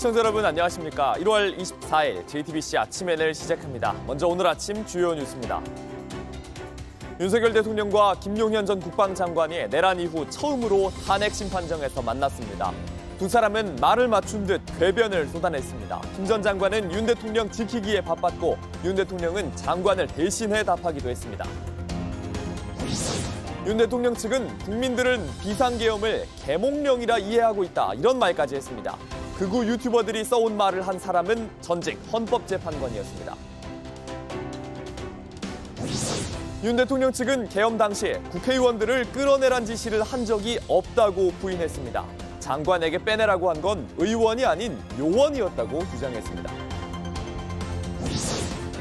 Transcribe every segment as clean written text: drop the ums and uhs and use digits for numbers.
시청자 여러분 안녕하십니까. 1월 24일 JTBC 아침엔을 시작합니다. 먼저 오늘 아침 주요 뉴스입니다. 윤석열 대통령과 김용현 전 국방장관이 내란 이후 처음으로 탄핵 심판정에서 만났습니다. 두 사람은 말을 맞춘 듯 궤변을 쏟아냈습니다. 김 전 장관은 윤 대통령 지키기에 바빴고 윤 대통령은 장관을 대신해 답하기도 했습니다. 윤 대통령 측은 국민들은 비상계엄을 계몽령이라 이해하고 있다, 이런 말까지 했습니다. 극우 유튜버들이 써온 말을 한 사람은 전직 헌법재판관이었습니다. 윤 대통령 측은 계엄 당시 국회의원들을 끌어내란 지시를 한 적이 없다고 부인했습니다. 장관에게 빼내라고 한 건 의원이 아닌 요원이었다고 주장했습니다.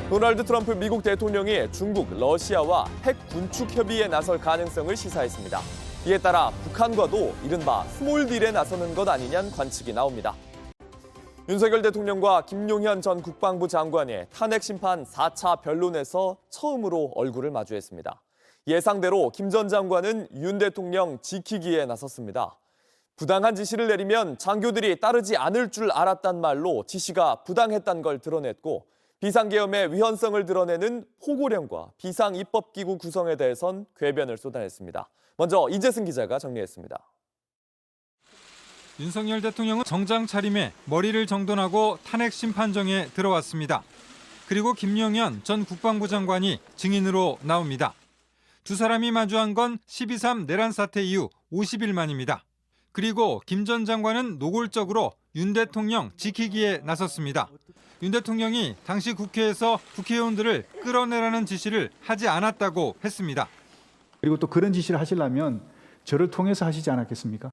도널드 트럼프 미국 대통령이 중국, 러시아와 핵 군축 협의에 나설 가능성을 시사했습니다. 이에 따라 북한과도 이른바 스몰딜에 나서는 것 아니냐는 관측이 나옵니다. 윤석열 대통령과 김용현 전 국방부 장관이 탄핵 심판 4차 변론에서 처음으로 얼굴을 마주했습니다. 예상대로 김 전 장관은 윤 대통령 지키기에 나섰습니다. 부당한 지시를 내리면 장교들이 따르지 않을 줄 알았단 말로 지시가 부당했단 걸 드러냈고, 비상계엄의 위헌성을 드러내는 포고령과 비상입법기구 구성에 대해선 궤변을 쏟아냈습니다. 먼저 이재승 기자가 정리했습니다. 윤석열 대통령은 정장 차림에 머리를 정돈하고 탄핵 심판정에 들어왔습니다. 그리고 김용현 전 국방부 장관이 증인으로 나옵니다. 두 사람이 마주한 건 12.3 내란 사태 이후 50일 만입니다. 그리고 김 전 장관은 노골적으로 윤 대통령 지키기에 나섰습니다. 윤 대통령이 당시 국회에서 국회의원들을 끌어내라는 지시를 하지 않았다고 했습니다. 그리고 또 그런 지시를 하시려면 저를 통해서 하시지 않았겠습니까?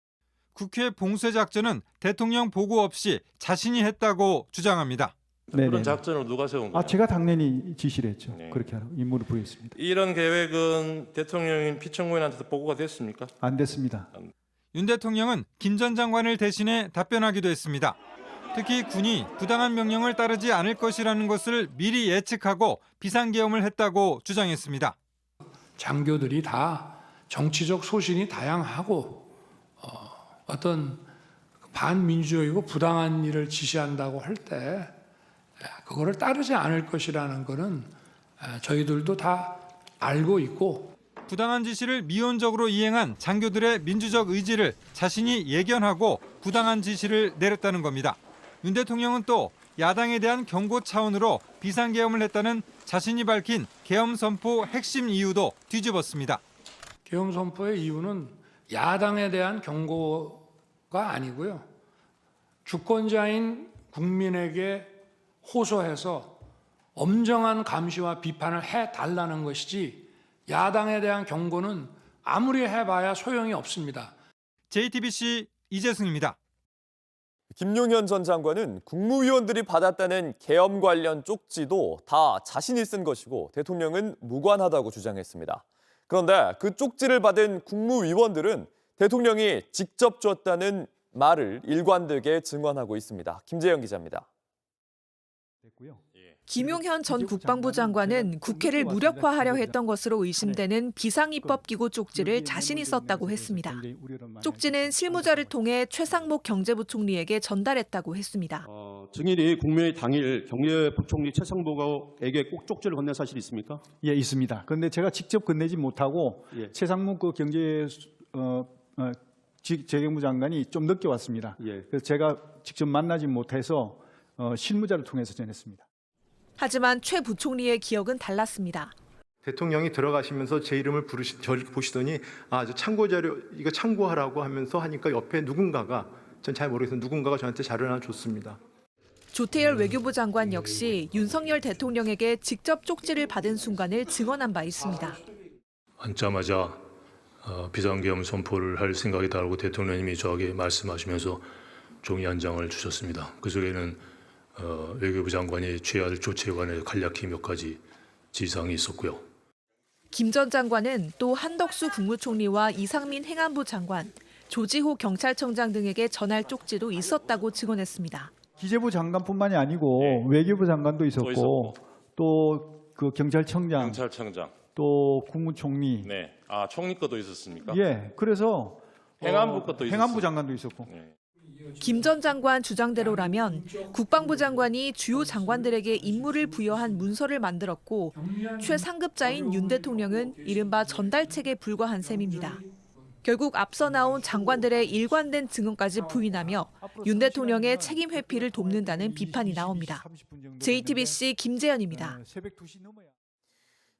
국회 봉쇄 작전은 대통령 보고 없이 자신이 했다고 주장합니다. 그런 작전을 누가 세운 거예요? 제가 당연히 지시를 했죠. 네. 그렇게 하라고 임무를 부여했습니다. 이런 계획은 대통령인 피청구인한테도 보고가 됐습니까? 안 됐습니다. 윤 대통령은 김 전 장관을 대신해 답변하기도 했습니다. 특히 군이 부당한 명령을 따르지 않을 것이라는 것을 미리 예측하고 비상계엄을 했다고 주장했습니다. 장교들이 다 정치적 소신이 다양하고 어떤 반민주적이고 부당한 일을 지시한다고 할 때 그거를 따르지 않을 것이라는 것은 저희들도 다 알고 있고, 부당한 지시를 미온적으로 이행한 장교들의 민주적 의지를 자신이 예견하고 부당한 지시를 내렸다는 겁니다. 윤 대통령은 또 야당에 대한 경고 차원으로 비상계엄을 했다는 자신이 밝힌 계엄 선포 핵심 이유도 뒤집었습니다. 계엄 선포의 이유는 야당에 대한 경고가 아니고요. 주권자인 국민에게 호소해서 엄정한 감시와 비판을 해달라는 것이지, 야당에 대한 경고는 아무리 해봐야 소용이 없습니다. JTBC 이재승입니다. 김용현 전 장관은 국무위원들이 받았다는 계엄 관련 쪽지도 다 자신이 쓴 것이고 대통령은 무관하다고 주장했습니다. 그런데 그 쪽지를 받은 국무위원들은 대통령이 직접 줬다는 말을 일관되게 증언하고 있습니다. 김재영 기자입니다. 김용현 전 국방부 장관은 국회를 무력화하려 했던 것으로 의심되는 비상입법기구 쪽지를 자신이 썼다고 했습니다. 쪽지는 실무자를 통해 최상목 경제부총리에게 전달했다고 했습니다. 증인이 국무회의 당일 경제부총리 최상목에게 꼭 쪽지를 건넨 사실이 있습니까? 예, 있습니다. 그런데 제가 직접 건네지 못하고 최상목 재경부 장관이 좀 늦게 왔습니다. 그래서 제가 직접 만나지 못해서 실무자를 통해서 전했습니다. 하지만 최 부총리의 기억은 달랐습니다. 대통령이 들어가시면서 제 이름을 저를 보시더니 저 참고 자료 이거 참고하라고 하면서 하니까 옆에 누군가가, 전 잘 모르겠어요, 누군가가 저한테 자료를 하나 줬습니다. 조태열 외교부 장관 역시 윤석열 대통령에게 직접 쪽지를 받은 순간을 증언한 바 있습니다. 앉자마자 비상계엄 선포를 할 생각이다라고 대통령님이 저에게 말씀하시면서 종이 한 장을 주셨습니다. 그 속에는 외교부 장관이 취해야 할 조치에 관해 간략히 몇 가지 지시사항이 있었고요. 김 전 장관은 또 한덕수 국무총리와 이상민 행안부 장관, 조지호 경찰청장 등에게 전할 쪽지도 있었다고 증언했습니다. 기재부 장관뿐만이 아니고 외교부 장관도 있었고 또 그 경찰청장, 또 국무총리. 네. 총리 것도 있었습니까? 예, 그래서 행안부 것도 행안부 장관도 있었고. 김 전 장관 주장대로라면 국방부 장관이 주요 장관들에게 임무를 부여한 문서를 만들었고 최상급자인 윤 대통령은 이른바 전달책에 불과한 셈입니다. 결국 앞서 나온 장관들의 일관된 증언까지 부인하며 윤 대통령의 책임 회피를 돕는다는 비판이 나옵니다. JTBC 김재현입니다.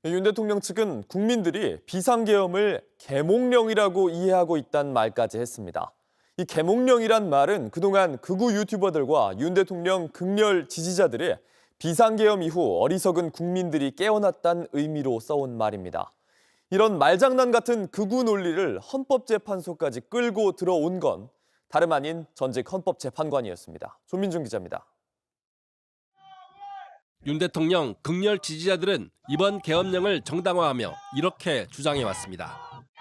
윤 대통령 측은 국민들이 비상계엄을 계몽령이라고 이해하고 있다는 말까지 했습니다. 이 계몽령이란 말은 그동안 극우 유튜버들과 윤 대통령 극렬 지지자들이 비상계엄 이후 어리석은 국민들이 깨어났다는 의미로 써온 말입니다. 이런 말장난 같은 극우 논리를 헌법재판소까지 끌고 들어온 건 다름 아닌 전직 헌법재판관이었습니다. 조민중 기자입니다. 윤 대통령 극렬 지지자들은 이번 계엄령을 정당화하며 이렇게 주장해왔습니다.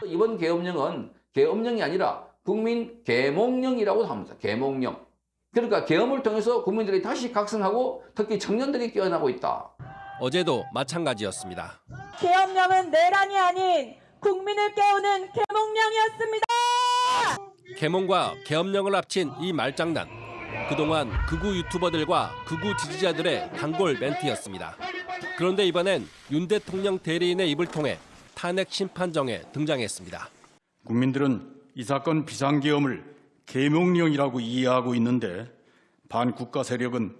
이번 계엄령은 계엄령이 아니라 국민 계몽령이라고 합니다. 계몽령. 그러니까 계엄을 통해서 국민들이 다시 각성하고 특히 청년들이 깨어나고 있다. 어제도 마찬가지였습니다. 계엄령은 내란이 아닌 국민을 깨우는 계몽령이었습니다. 계몽과 계엄령을 합친 이 말장난. 그동안 극우 유튜버들과 극우 지지자들의 단골 멘트였습니다. 그런데 이번엔 윤 대통령 대리인의 입을 통해 탄핵 심판정에 등장했습니다. 국민들은 이 사건 비상계엄을 계몽령이라고 이해하고 있는데 반국가 세력은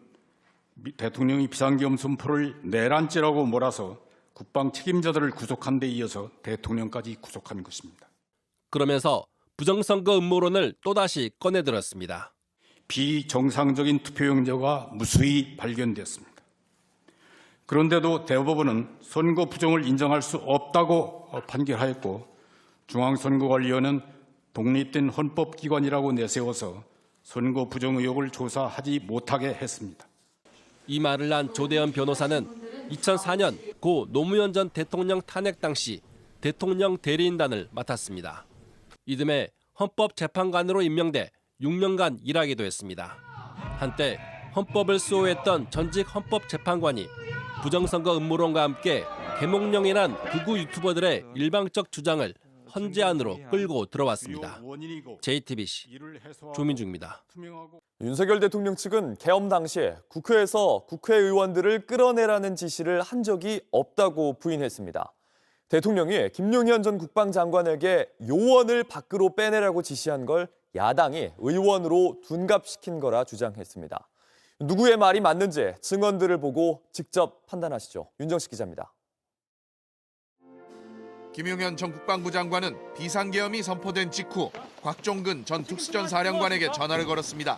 대통령이 비상계엄 선포를 내란죄라고 몰아서 국방 책임자들을 구속한 데 이어서 대통령까지 구속한 것입니다. 그러면서 부정선거 음모론을 또다시 꺼내들었습니다. 비정상적인 투표용지가 무수히 발견됐습니다. 그런데도 대법원은 선거 부정을 인정할 수 없다고 판결하였고 중앙선거관리위원회는 독립된 헌법기관이라고 내세워서 선거 부정 의혹을 조사하지 못하게 했습니다. 이 말을 한 조대현 변호사는 2004년 고 노무현 전 대통령 탄핵 당시 대통령 대리인단을 맡았습니다. 이듬해 헌법재판관으로 임명돼 6년간 일하기도 했습니다. 한때 헌법을 수호했던 전직 헌법재판관이 부정선거 음모론과 함께 계몽령이란 극우 유튜버들의 일방적 주장을 헌재안으로 끌고 들어왔습니다. JTBC 조민중입니다. 윤석열 대통령 측은 계엄 당시 국회에서 국회의원들을 끌어내라는 지시를 한 적이 없다고 부인했습니다. 대통령이 김용현 전 국방장관에게 요원을 밖으로 빼내라고 지시한 걸 야당이 의원으로 둔갑시킨 거라 주장했습니다. 누구의 말이 맞는지 증언들을 보고 직접 판단하시죠. 윤정식 기자입니다. 김용현 전 국방부 장관은 비상계엄이 선포된 직후 곽종근 전 특수전 사령관에게 전화를 걸었습니다.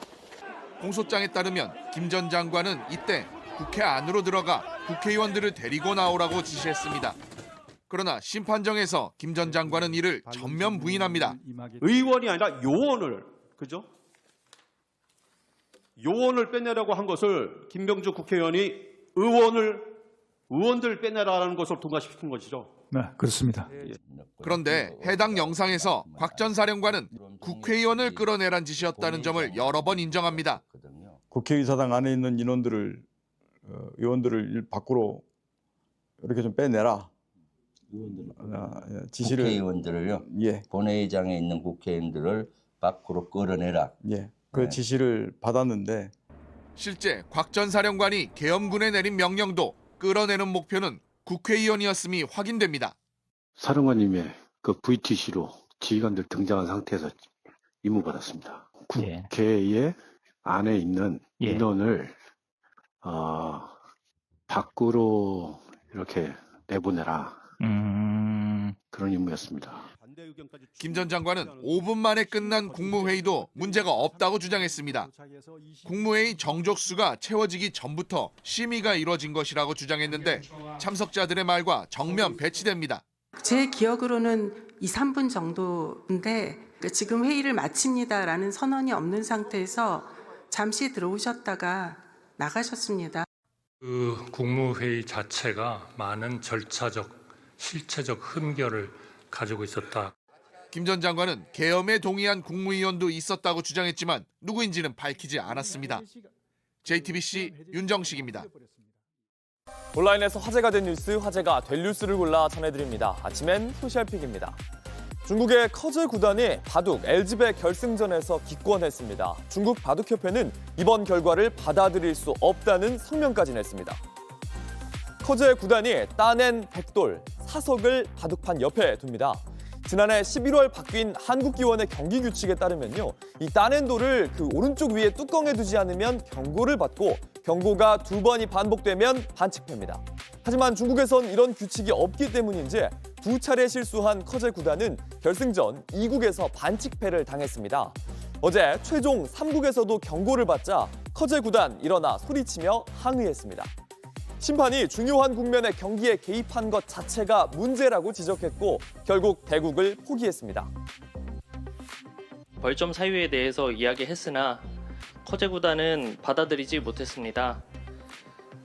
공소장에 따르면 김 전 장관은 이때 국회 안으로 들어가 국회의원들을 데리고 나오라고 지시했습니다. 그러나 심판정에서 김 전 장관은 이를 전면 부인합니다. 의원이 아니라 요원을, 그죠? 요원을 빼내라고 한 것을 김병주 국회의원이 의원들 빼내라는 것을 둔갑시킨 것이죠. 네, 그렇습니다. 그런데 해당 영상에서 곽 전 사령관은 국회의원을 끌어내란 지시였다는 점을 여러 번 인정합니다. 국회의사당 안에 있는 의원들을 밖으로 이렇게 좀 빼내라. 지시를 국회의원들을요. 예. 본회의장에 있는 국회의원들을 밖으로 끌어내라. 예. 그 지시를 받았는데 실제 곽 전 사령관이 계엄군에 내린 명령도 끌어내는 목표는 국회의원이었음이 확인됩니다. 사령관님의 그 VTC로 지휘관들 등장한 상태에서 임무받았습니다. 국회의 안에 있는 인원을 밖으로 이렇게 내보내라. 그런 임무였습니다. 김 전 장관은 5분 만에 끝난 국무회의도 문제가 없다고 주장했습니다. 국무회의 정족수가 채워지기 전부터 심의가 이뤄진 것이라고 주장했는데 참석자들의 말과 정면 배치됩니다. 제 기억으로는 2, 3분 정도인데 지금 회의를 마칩니다라는 선언이 없는 상태에서 잠시 들어오셨다가 나가셨습니다. 그 국무회의 자체가 많은 절차적, 실체적 흠결을 가지고 있었다. 김 전 장관은 계엄에 동의한 국무위원도 있었다고 주장했지만 누구인지는 밝히지 않았습니다. JTBC 윤정식입니다. 온라인에서 화제가 된 뉴스, 화제가 될 뉴스를 골라 전해드립니다. 아침엔 소셜픽입니다. 중국의 커제 구단이 바둑 LG배 결승전에서 기권했습니다. 중국 바둑협회는 이번 결과를 받아들일 수 없다는 성명까지 냈습니다. 커제 구단이 따낸 백돌, 사석을 바둑판 옆에 둡니다. 지난해 11월 바뀐 한국기원의 경기 규칙에 따르면요, 이 따낸 돌을 그 오른쪽 위에 뚜껑에 두지 않으면 경고를 받고 경고가 2번이 반복되면 반칙패입니다. 하지만 중국에선 이런 규칙이 없기 때문인지 2차례 실수한 커제 구단은 결승전 2국에서 반칙패를 당했습니다. 어제 최종 3국에서도 경고를 받자 커제 구단 일어나 소리치며 항의했습니다. 심판이 중요한 국면의 경기에 개입한 것 자체가 문제라고 지적했고 결국 대국을 포기했습니다. 벌점 사유에 대해서 이야기했으나 커제 구단은 받아들이지 못했습니다.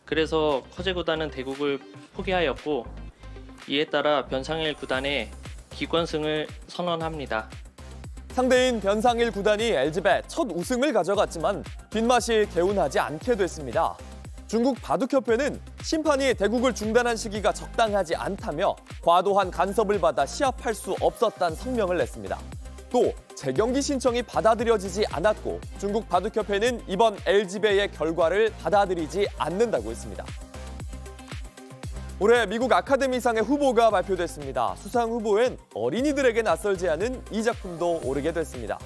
그래서 커제 구단은 대국을 포기하였고 이에 따라 변상일 구단의 기권승을 선언합니다. 상대인 변상일 구단이 LG배 첫 우승을 가져갔지만 뒷맛이 개운하지 않게 됐습니다. 중국 바둑협회는 심판이 대국을 중단한 시기가 적당하지 않다며 과도한 간섭을 받아 시합할 수 없었다는 성명을 냈습니다. 또 재경기 신청이 받아들여지지 않았고 중국 바둑협회는 이번 LG배의 결과를 받아들이지 않는다고 했습니다. 올해 미국 아카데미상의 후보가 발표됐습니다. 수상 후보엔 어린이들에게 낯설지 않은 이 작품도 오르게 됐습니다.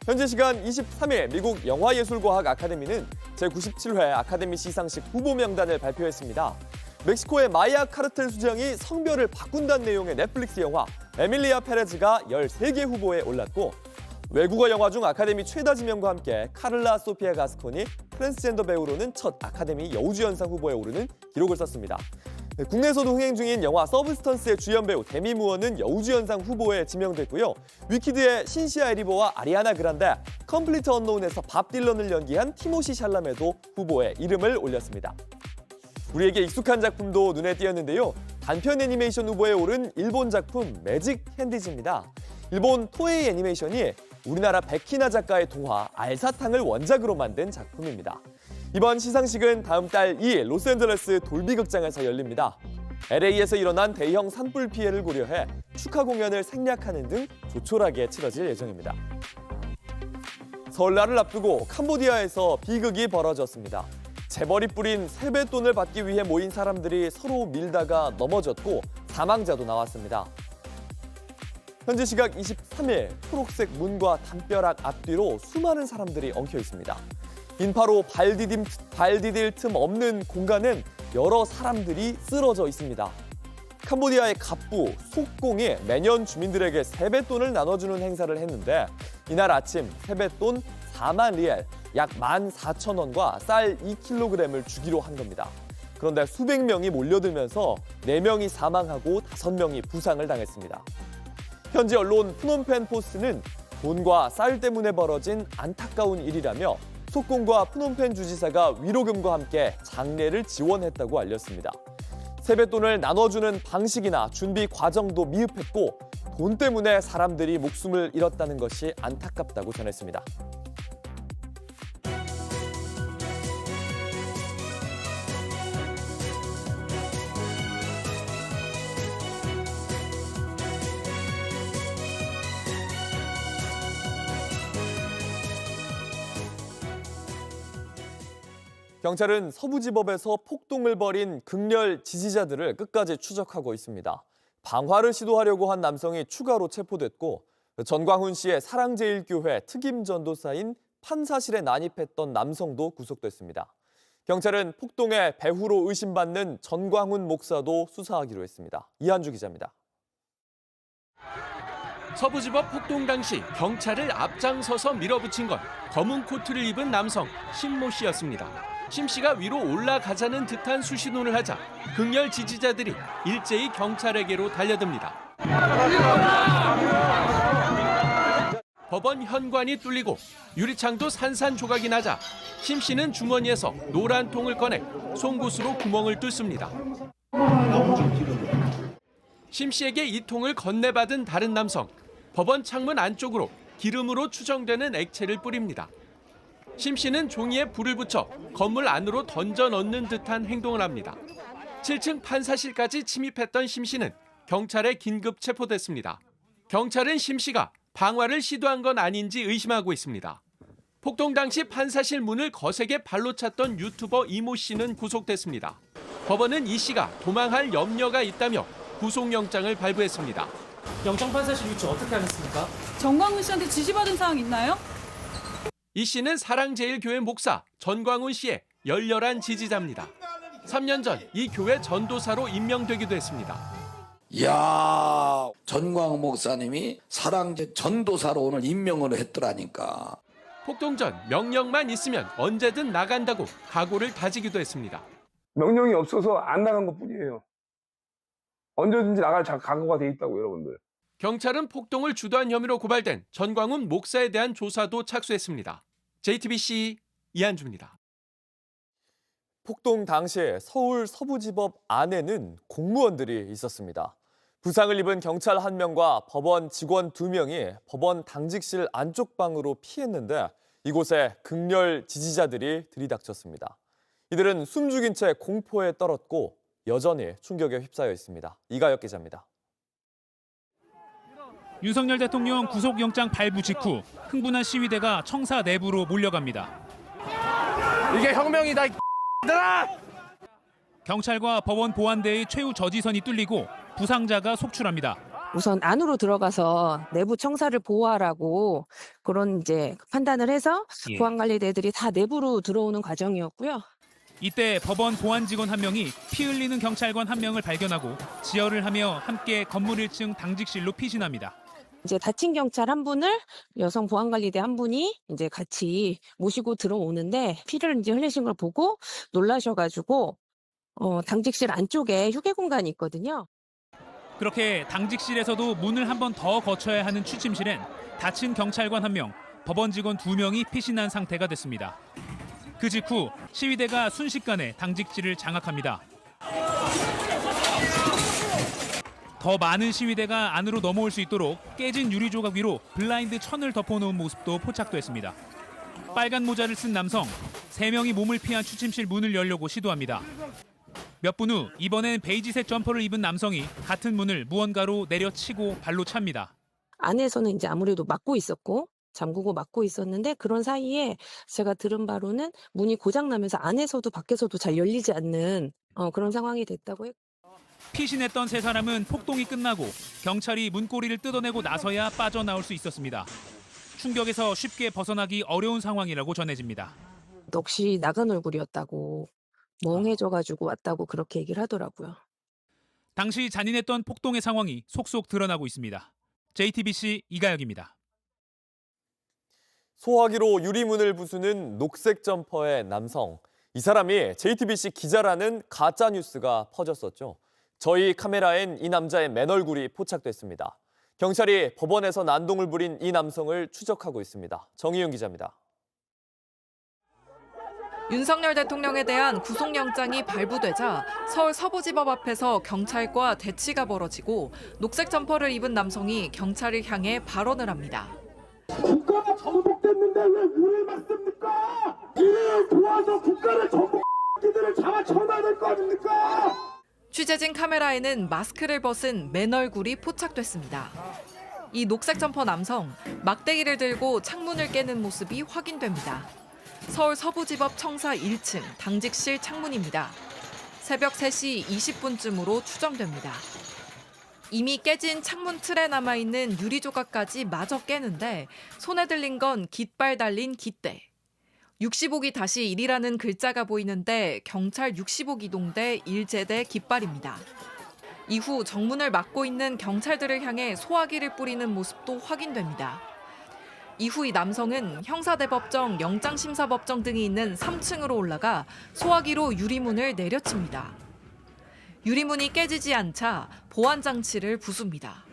현재 시간 23일 미국 영화예술과학 아카데미는 제97회 아카데미 시상식 후보 명단을 발표했습니다. 멕시코의 마야 카르텔 수장이 성별을 바꾼다는 내용의 넷플릭스 영화 에밀리아 페레즈가 13개 후보에 올랐고 외국어 영화 중 아카데미 최다 지명과 함께 카를라 소피아 가스코니 트랜스젠더 배우로는 첫 아카데미 여우주연상 후보에 오르는 기록을 썼습니다. 국내에서도 흥행 중인 영화 서브스턴스의 주연 배우 데미 무어는 여우주연상 후보에 지명됐고요. 위키드의 신시아 에리버와 아리아나 그란데, 컴플리트 언노운에서 밥 딜런을 연기한 티모시 샬라메도 후보에 이름을 올렸습니다. 우리에게 익숙한 작품도 눈에 띄었는데요. 단편 애니메이션 후보에 오른 일본 작품 매직 캔디즈입니다. 일본 토에이 애니메이션이 우리나라 백희나 작가의 동화 알사탕을 원작으로 만든 작품입니다. 이번 시상식은 다음 달 2일 로스앤젤레스 돌비극장에서 열립니다. LA에서 일어난 대형 산불 피해를 고려해 축하 공연을 생략하는 등 조촐하게 치러질 예정입니다. 설날을 앞두고 캄보디아에서 비극이 벌어졌습니다. 재벌이 뿌린 세뱃돈을 받기 위해 모인 사람들이 서로 밀다가 넘어졌고 사망자도 나왔습니다. 현지 시각 23일 초록색 문과 담벼락 앞뒤로 수많은 사람들이 엉켜 있습니다. 인파로 발디딜 틈 없는 공간엔 여러 사람들이 쓰러져 있습니다. 캄보디아의 갑부, 속공이 매년 주민들에게 세뱃돈을 나눠주는 행사를 했는데 이날 아침 세뱃돈 4만 리엘, 약 14,000원과 쌀 2kg을 주기로 한 겁니다. 그런데 수백 명이 몰려들면서 4명이 사망하고 5명이 부상을 당했습니다. 현지 언론 프놈펜 포스트는 돈과 쌀 때문에 벌어진 안타까운 일이라며 속공과 프놈펜 주지사가 위로금과 함께 장례를 지원했다고 알렸습니다. 세뱃돈을 나눠주는 방식이나 준비 과정도 미흡했고 돈 때문에 사람들이 목숨을 잃었다는 것이 안타깝다고 전했습니다. 경찰은 서부지법에서 폭동을 벌인 극렬 지지자들을 끝까지 추적하고 있습니다. 방화를 시도하려고 한 남성이 추가로 체포됐고 전광훈 씨의 사랑제일교회 특임 전도사인 판사실에 난입했던 남성도 구속됐습니다. 경찰은 폭동의 배후로 의심받는 전광훈 목사도 수사하기로 했습니다. 이한주 기자입니다. 서부지법 폭동 당시 경찰을 앞장서서 밀어붙인 건 검은 코트를 입은 남성 신모 씨였습니다. 심 씨가 위로 올라가자는 듯한 수신호를 하자 극렬 지지자들이 일제히 경찰에게로 달려듭니다. 법원 현관이 뚫리고 유리창도 산산조각이 나자 심 씨는 주머니에서 노란 통을 꺼내 송곳으로 구멍을 뚫습니다. 심 씨에게 이 통을 건네받은 다른 남성, 법원 창문 안쪽으로 기름으로 추정되는 액체를 뿌립니다. 심 씨는 종이에 불을 붙여 건물 안으로 던져 넣는 듯한 행동을 합니다. 7층 판사실까지 침입했던 심 씨는 경찰에 긴급 체포됐습니다. 경찰은 심 씨가 방화를 시도한 건 아닌지 의심하고 있습니다. 폭동 당시 판사실 문을 거세게 발로 찼던 유튜버 이모 씨는 구속됐습니다. 법원은 이 씨가 도망할 염려가 있다며 구속영장을 발부했습니다. 영장 판사실 위치 어떻게 하겠습니까? 정광훈 씨한테 지시받은 사항 있나요? 이 씨는 사랑제일교회 목사 전광훈 씨의 열렬한 지지자입니다. 3년 전 이 교회 전도사로 임명되기도 했습니다. 이야, 전광훈 목사님이 사랑제 전도사로 오늘 임명을 했더라니까. 폭동 전 명령만 있으면 언제든 나간다고 각오를 다지기도 했습니다. 명령이 없어서 안 나간 것뿐이에요. 언제든지 나갈 각오가 돼 있다고 여러분들. 경찰은 폭동을 주도한 혐의로 고발된 전광훈 목사에 대한 조사도 착수했습니다. JTBC 이한주입니다. 폭동 당시에 서울 서부지법 안에는 공무원들이 있었습니다. 부상을 입은 경찰 1명과 법원 직원 2명이 법원 당직실 안쪽 방으로 피했는데 이곳에 극렬 지지자들이 들이닥쳤습니다. 이들은 숨죽인 채 공포에 떨었고 여전히 충격에 휩싸여 있습니다. 이가혁 기자입니다. 윤석열 대통령 구속영장 발부 직후 흥분한 시위대가 청사 내부로 몰려갑니다. 이게 혁명이다, 이들아! 경찰과 법원 보안대의 최후 저지선이 뚫리고 부상자가 속출합니다. 우선 안으로 들어가서 내부 청사를 보호하라고 그런 이제 판단을 해서 보안관리대들이 다 내부로 들어오는 과정이었고요. 이때 법원 보안 직원 1명이 피 흘리는 경찰관 1명을 발견하고 지혈을 하며 함께 건물 1층 당직실로 피신합니다. 이제 다친 경찰 1분을 여성 보안관리대 1분이 이제 같이 모시고 들어오는데 피를 이제 흘리신 걸 보고 놀라셔가지고 당직실 안쪽에 휴게 공간이 있거든요. 그렇게 당직실에서도 문을 한 번 더 거쳐야 하는 취침실엔 다친 경찰관 1명, 법원 직원 2명이 피신한 상태가 됐습니다. 그 직후 시위대가 순식간에 당직실을 장악합니다. 더 많은 시위대가 안으로 넘어올 수 있도록 깨진 유리 조각 위로 블라인드 천을 덮어놓은 모습도 포착됐습니다. 빨간 모자를 쓴 남성, 3명이 몸을 피한 취침실 문을 열려고 시도합니다. 몇 분 후 이번엔 베이지색 점퍼를 입은 남성이 같은 문을 무언가로 내려치고 발로 찹니다. 안에서는 이제 아무래도 막고 있었고 잠그고 막고 있었는데 그런 사이에 제가 들은 바로는 문이 고장나면서 안에서도 밖에서도 잘 열리지 않는 그런 상황이 됐다고 했고. 피신했던 3사람은 폭동이 끝나고 경찰이 문고리를 뜯어내고 나서야 빠져나올 수 있었습니다. 충격에서 쉽게 벗어나기 어려운 상황이라고 전해집니다. 넋이 나간 얼굴이었다고 멍해져가지고 왔다고 그렇게 얘기를 하더라고요. 당시 잔인했던 폭동의 상황이 속속 드러나고 있습니다. JTBC 이가혁입니다. 소화기로 유리문을 부수는 녹색 점퍼의 남성. 이 사람이 JTBC 기자라는 가짜 뉴스가 퍼졌었죠. 저희 카메라엔 이 남자의 맨 얼굴이 포착됐습니다. 경찰이 법원에서 난동을 부린 이 남성을 추적하고 있습니다. 정희윤 기자입니다. 윤석열 대통령에 대한 구속영장이 발부되자 서울 서부지법 앞에서 경찰과 대치가 벌어지고 녹색 점퍼를 입은 남성이 경찰을 향해 발언을 합니다. 국가가 정복됐는데 왜 우리를 맞습니까? 이를 도와서 국가를 정복들을 잡아쳐놔야 될 거 아닙니까? 취재진 카메라에는 마스크를 벗은 맨 얼굴이 포착됐습니다. 이 녹색 점퍼 남성, 막대기를 들고 창문을 깨는 모습이 확인됩니다. 서울 서부지법 청사 1층 당직실 창문입니다. 새벽 3시 20분쯤으로 추정됩니다. 이미 깨진 창문 틀에 남아있는 유리 조각까지 마저 깨는데 손에 들린 건 깃발 달린 깃대. 65기 다시 1이라는 글자가 보이는데 경찰 65기동대 일제대 깃발입니다. 이후 정문을 막고 있는 경찰들을 향해 소화기를 뿌리는 모습도 확인됩니다. 이후 이 남성은 형사대법정, 영장심사법정 등이 있는 3층으로 올라가 소화기로 유리문을 내려칩니다. 유리문이 깨지지 않자 보안장치를 부숩니다.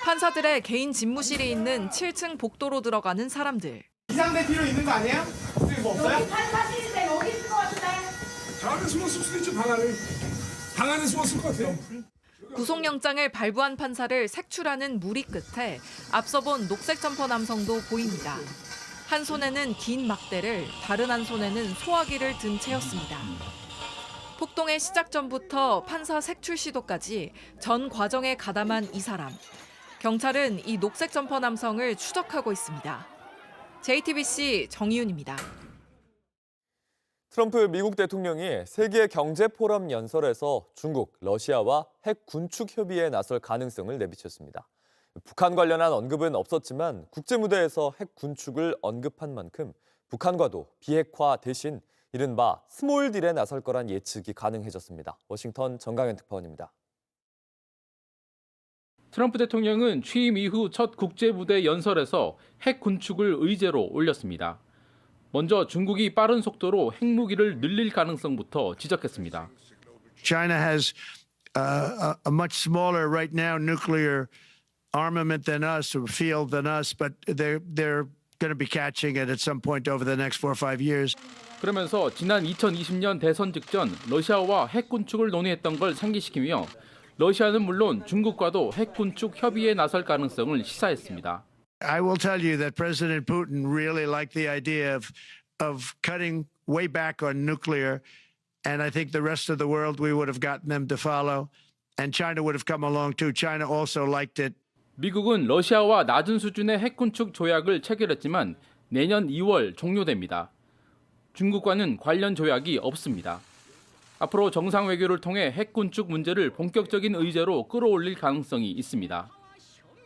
판사들의 개인 집무실이 있는 7층 복도로 들어가는 사람들. 이상될 필요 있는 거 아니에요? 뭐 없어요? 여기 판사실인데 여기 있을 것 같은데. 저 안에 숨었을 수도 있죠, 방 안에. 방 안에 숨었을 것 같아요. 구속영장을 발부한 판사를 색출하는 무리 끝에 앞서 본 녹색 점퍼 남성도 보입니다. 한 손에는 긴 막대를, 다른 한 손에는 소화기를 든 채였습니다. 폭동의 시작 전부터 판사 색출 시도까지 전 과정에 가담한 이 사람. 경찰은 이 녹색 점퍼 남성을 추적하고 있습니다. JTBC 정희윤입니다. 트럼프 미국 대통령이 세계 경제 포럼 연설에서 중국, 러시아와 핵 군축 협의에 나설 가능성을 내비쳤습니다. 북한 관련한 언급은 없었지만 국제 무대에서 핵 군축을 언급한 만큼 북한과도 비핵화 대신 이른바 스몰 딜에 나설 거란 예측이 가능해졌습니다. 워싱턴 정강현 특파원입니다. 트럼프 대통령은 취임 이후 첫 국제 무대 연설에서 핵 군축을 의제로 올렸습니다. 먼저 중국이 빠른 속도로 핵무기를 늘릴 가능성부터 지적했습니다. China has a much smaller right now nuclear armament than us, or field than us, but they're going to be catching it at some point over the next 4 or 5 years. 그러면서 지난 2020년 대선 직전 러시아와 핵 군축을 논의했던 걸 상기시키며 러시아는 물론 중국과도 핵 군축 협의에 나설 가능성을 시사했습니다. I will tell you that President Putin really liked the idea of cutting way back on nuclear, and I think the rest of the world we would have gotten them to follow, and China would have come along too. China also liked it. 미국은 러시아와 낮은 수준의 핵 군축 조약을 체결했지만 내년 2월 종료됩니다. 중국과는 관련 조약이 없습니다. 앞으로 정상 외교를 통해 핵 군축 문제를 본격적인 의제로 끌어올릴 가능성이 있습니다.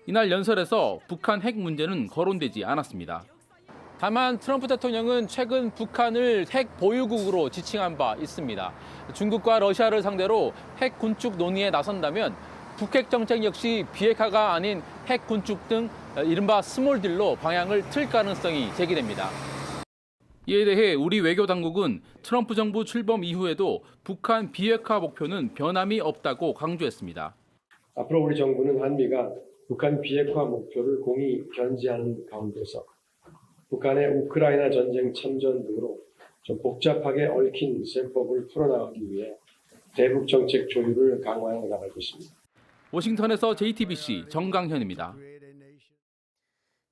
이날 연설에서 북한 핵 문제는 거론되지 않았습니다. 다만 트럼프 대통령은 최근 북한을 핵 보유국으로 지칭한 바 있습니다. 중국과 러시아를 상대로 핵 군축 논의에 나선다면 북핵 정책 역시 비핵화가 아닌 핵 군축 등 이른바 스몰 딜로 방향을 틀 가능성이 제기됩니다. 이에 대해 우리 외교 당국은 트럼프 정부 출범 이후에도 북한 비핵화 목표는 변함이 없다고 강조했습니다. 앞으로 우리 정부는 한미가 북한 비핵화 목표를 공히 견지하는 가운데서 북한의 우크라이나 전쟁 참전 등으로 좀 복잡하게 얽힌 셈법을 풀어나가기 위해 대북 정책 조율을 강화해 나갈 것입니다. 워싱턴에서 JTBC 정강현입니다.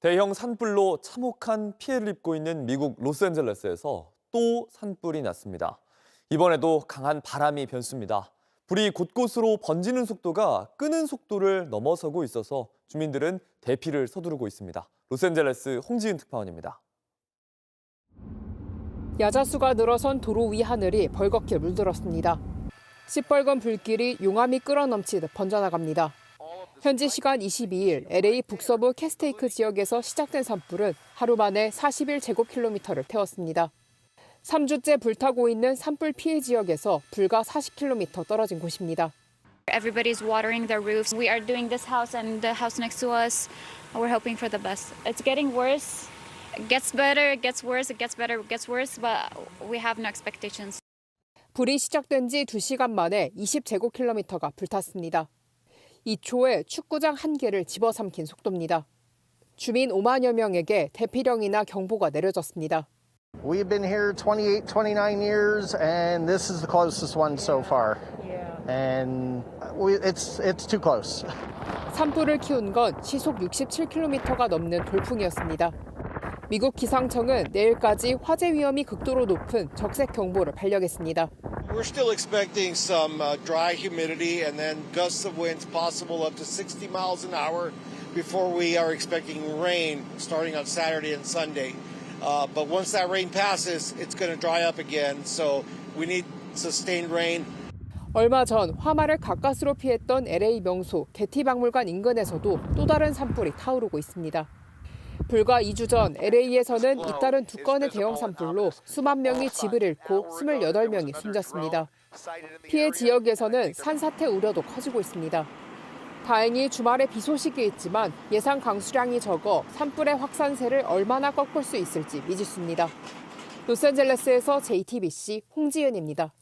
대형 산불로 참혹한 피해를 입고 있는 미국 로스앤젤레스에서 또 산불이 났습니다. 이번에도 강한 바람이 변수입니다. 불이 곳곳으로 번지는 속도가 끄는 속도를 넘어서고 있어서 주민들은 대피를 서두르고 있습니다. 로스앤젤레스 홍지은 특파원입니다. 야자수가 늘어선 도로 위 하늘이 벌겋게 물들었습니다. 시뻘건 불길이 용암이 끌어넘치듯 번져나갑니다. 현지 시간 22일 LA 북서부 캐스테이크 지역에서 시작된 산불은 하루 만에 41제곱킬로미터를 태웠습니다. 3주째 불타고 있는 산불 피해 지역에서 불과 40km 떨어진 곳입니다. Everybody's watering their roofs. We are doing this house and the house next to us. We're hoping for the best. It's getting worse. It gets better, it gets worse, it gets better, it gets worse, but we have no expectations. 불이 시작된 지 2시간 만에 20제곱킬로미터가 불탔습니다. 2초에 축구장 1개를 집어삼킨 속도입니다. 주민 5만여 명에게 대피령이나 경보가 내려졌습니다. We've been here 28, 29 years, and this is the closest one so far. And it's too close. 산불을 키운 건 시속 67km가 넘는 돌풍이었습니다. 미국 기상청은 내일까지 화재 위험이 극도로 높은 적색 경보를 발령했습니다. We're still expecting some dry humidity and then gusts of winds possible up to 60 miles an hour before we are expecting rain starting on Saturday and Sunday. But once that rain passes, it's going to dry up again. So we need sustained rain. 얼마 전 화마를 가까스로 피했던 LA 명소 게티박물관 인근에서도 또 다른 산불이 타오르고 있습니다. 불과 2주 전 LA에서는 잇따른 2건의 대형 산불로 수만 명이 집을 잃고 28명이 숨졌습니다. 피해 지역에서는 산사태 우려도 커지고 있습니다. 다행히 주말에 비 소식이 있지만 예상 강수량이 적어 산불의 확산세를 얼마나 꺾을 수 있을지 미지수입니다. 로스앤젤레스에서 JTBC 홍지은입니다.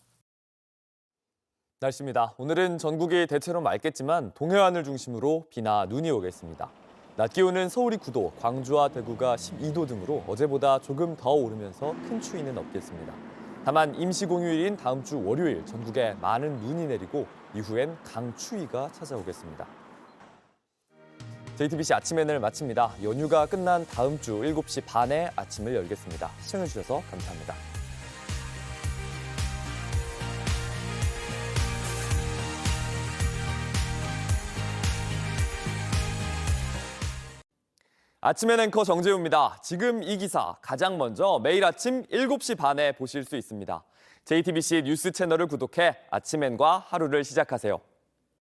날씨입니다. 오늘은 전국이 대체로 맑겠지만 동해안을 중심으로 비나 눈이 오겠습니다. 낮 기온은 서울이 9도, 광주와 대구가 12도 등으로 어제보다 조금 더 오르면서 큰 추위는 없겠습니다. 다만 임시공휴일인 다음 주 월요일 전국에 많은 눈이 내리고 이후엔 강추위가 찾아오겠습니다. JTBC 아침엔을 마칩니다. 연휴가 끝난 다음 주 7시 반에 아침을 열겠습니다. 시청해주셔서 감사합니다. 아침엔 앵커 정재우입니다. 지금 이 기사 가장 먼저 매일 아침 7시 반에 보실 수 있습니다. JTBC 뉴스 채널을 구독해 아침엔과 하루를 시작하세요.